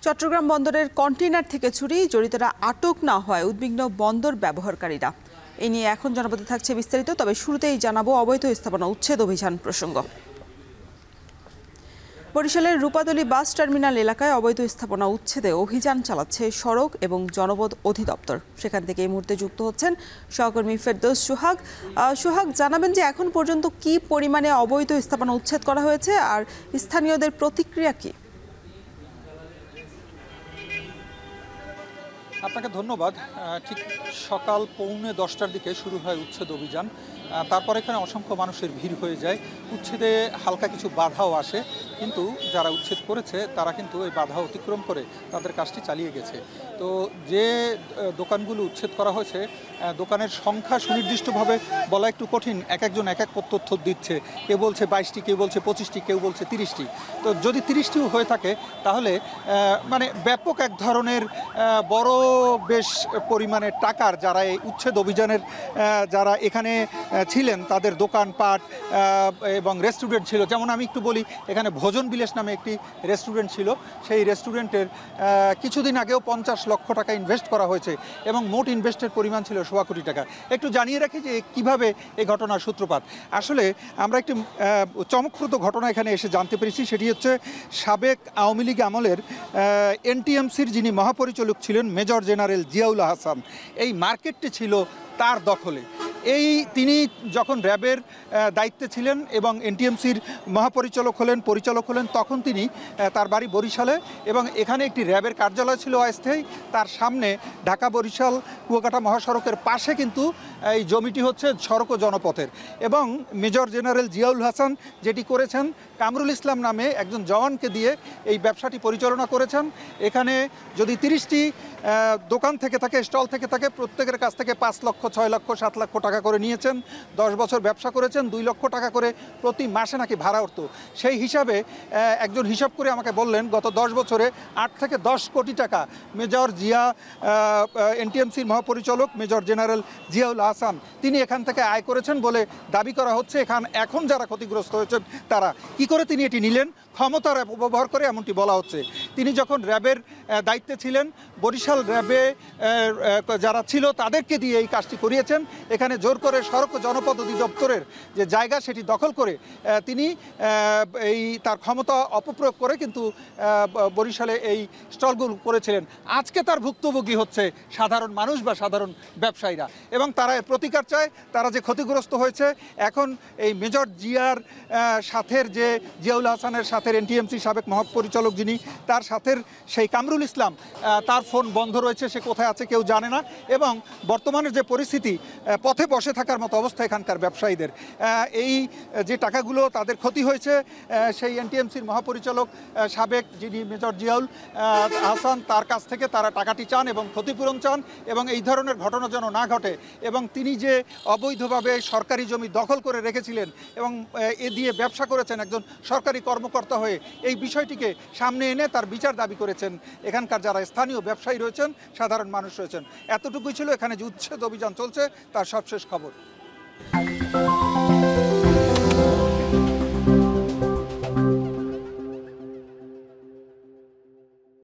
চট্টগ্রাম বন্দরের কন্টেইনার থেকে চুরি, জড়িতরা আটক না হয় উদ্বিগ্ন বন্দর ব্যবহারকারীরা। এ নিয়ে এখন জনপদে থাকছে বিস্তারিত। তবে শুরুতেই জানাবো অবৈধ স্থাপনা উচ্ছেদ অভিযান প্রসঙ্গ। বরিশালের রূপাদলী বাস টার্মিনাল এলাকায় অবৈধ স্থাপনা উচ্ছেদে অভিযান চালাচ্ছে সড়ক এবং জনপদ অধিদপ্তর। সেখান থেকে এই মুহূর্তে যুক্ত হচ্ছেন সহকর্মী ফেরদৌস সোহাগ। সোহাগ, জানাবেন যে এখন পর্যন্ত কি পরিমাণে অবৈধ স্থাপনা উচ্ছেদ করা হয়েছে আর স্থানীয়দের প্রতিক্রিয়া কি? আপনাকে ধন্যবাদ। ঠিক সকাল 9:45টার দিকে শুরু হয় উচ্ছেদ অভিযান। তারপর এখানে অসংখ্য মানুষের ভিড় হয়ে যায়। উচ্ছেদে হালকা কিছু বাধাও আসে, কিন্তু যারা উচ্ছেদ করেছে তারা কিন্তু এই বাধা অতিক্রম করে তাদের কাজটি চালিয়ে গেছে। তো যে দোকানগুলো উচ্ছেদ করা হয়েছে, দোকানের সংখ্যা সুনির্দিষ্টভাবে বলা একটু কঠিন। একজন এক তথ্য দিচ্ছে। কেউ বলছে 22টি, কেউ বলছে 25টি, কেউ বলছে 30টি। তো যদি 30টিও হয়ে থাকে তাহলে মানে ব্যাপক এক ধরনের বড় বেশ পরিমাণের টাকার যারা এই উচ্ছেদ অভিযানের যারা এখানে ছিলেন তাদের দোকানপাট এবং রেস্টুরেন্ট ছিল। যেমন আমি একটু বলি, এখানে ভোজন বিলাস নামে একটি রেস্টুরেন্ট ছিল। সেই রেস্টুরেন্টের কিছুদিন আগেও 50 লক্ষ টাকা ইনভেস্ট করা হয়েছে এবং মোট ইনভেস্টের পরিমাণ ছিল 1.25 কোটি টাকা। একটু জানিয়ে রাখি যে কিভাবে এই ঘটনার সূত্রপাত। আসলে আমরা একটি চমকপ্রদ ঘটনা এখানে এসে জানতে পেরেছি। সেটি হচ্ছে সাবেক আওয়ামী লীগ আমলের এনটিএমসির যিনি মহাপরিচালক ছিলেন মেজর জেনারেল জিয়াউল হাসান, এই মার্কেটটি ছিল তার দখলে। তিনি যখন র্যাবের দায়িত্বে ছিলেন এবং এনটিএমসির পরিচালক হলেন, তখন তিনি তার বাড়ি বরিশালে এবং এখানে একটি র্যাবের কার্যালয় ছিল অস্থায়ী। তার সামনে ঢাকা বরিশাল কুয়াকাটা মহাসড়কের পাশে কিন্তু এই জমিটি হচ্ছে সড়ক ও জনপথের। এবং মেজর জেনারেল জিয়াউল হাসান যেটি করেছেন, কামরুল ইসলাম নামে একজন জওয়ানকে দিয়ে এই ব্যবসাটি পরিচালনা করেছেন। এখানে যদি 30টি দোকান থেকে থাকে, স্টল থেকে থাকে, প্রত্যেকের কাছ থেকে 5 লক্ষ, 6 লক্ষ, 7 লক্ষ টাকা করে নিয়েছেন। 10 বছর ব্যবসা করেছেন। 2 লক্ষ টাকা করে প্রতি মাসে নাকি ভাড়া উঠত। সেই হিসাবে একজন হিসাব করে আমাকে বললেন, গত 10 বছরে 8 থেকে 10 কোটি টাকা মেজর এনটিএমসির মহাপরিচালক মেজর জেনারেল জিয়াউল হাসান তিনি এখান থেকে আয় করেছেন বলে দাবি করা হচ্ছে। এখন যারা ক্ষতিগ্রস্ত হয়েছেন তারা কি করে তিনি এটি নিলেন, ক্ষমতার ব্যবহার করে এমনটি বলা হচ্ছে। তিনি যখন র্যাবের দায়িত্বে ছিলেন, বরিশাল র্যাবে যারা ছিল তাদেরকে দিয়ে এই কাজটি করিয়েছেন। এখানে জোর করে সড়ক ও জনপদ অধিদপ্তরের যে জায়গা সেটি দখল করে তিনি তার ক্ষমতা অপপ্রয়োগ করে কিন্তু বরিশালে এই স্টলগুলো করেছিলেন। আজকে তার ভুক্তভোগী হচ্ছে সাধারণ মানুষ বা সাধারণ ব্যবসায়ীরা, এবং তারা এর প্রতিকার চায়। তারা যে ক্ষতিগ্রস্ত হয়েছে, এখন এই মেজর জিয়ার সাথের যে জিয়াউল হাসানের সাথে এনটিএমসি সাবেক মহাপরিচালক যিনি, তার সাথে সেই কামরুল ইসলাম, তার ফোন বন্ধ রয়েছে, সে কোথায় আছে কেউ জানে না। এবং বর্তমানের যে পরিস্থিতি, পথে বসে থাকার মতো অবস্থা এখানকার ব্যবসায়ীদের। এই যে টাকাগুলো তাদের ক্ষতি হয়েছে, সেই এনটিএমসির মহাপরিচালক সাবেক যিনি মেজর জিয়াউল হাসান, তার কাছ থেকে তারা টাকাটি চান এবং ক্ষতিপূরণ চান, এবং এই ধরনের ঘটনা যেন না ঘটে। এবং তিনি যে অবৈধভাবে সরকারি জমি দখল করে রেখেছিলেন এবং এ দিয়ে ব্যবসা করেছেন একজন সরকারি কর্মকর্তা হয়ে, এই বিষয়টিকে সামনে এনে তার বিচার দাবি করেছেন এখানকার যারা স্থানীয় ব্যবসায়ী রয়েছেন, সাধারণ মানুষ রয়েছেন। এতটুকুই ছিল এখানে যে উচ্ছেদ অভিযান চলছে তার সবশেষ খবর।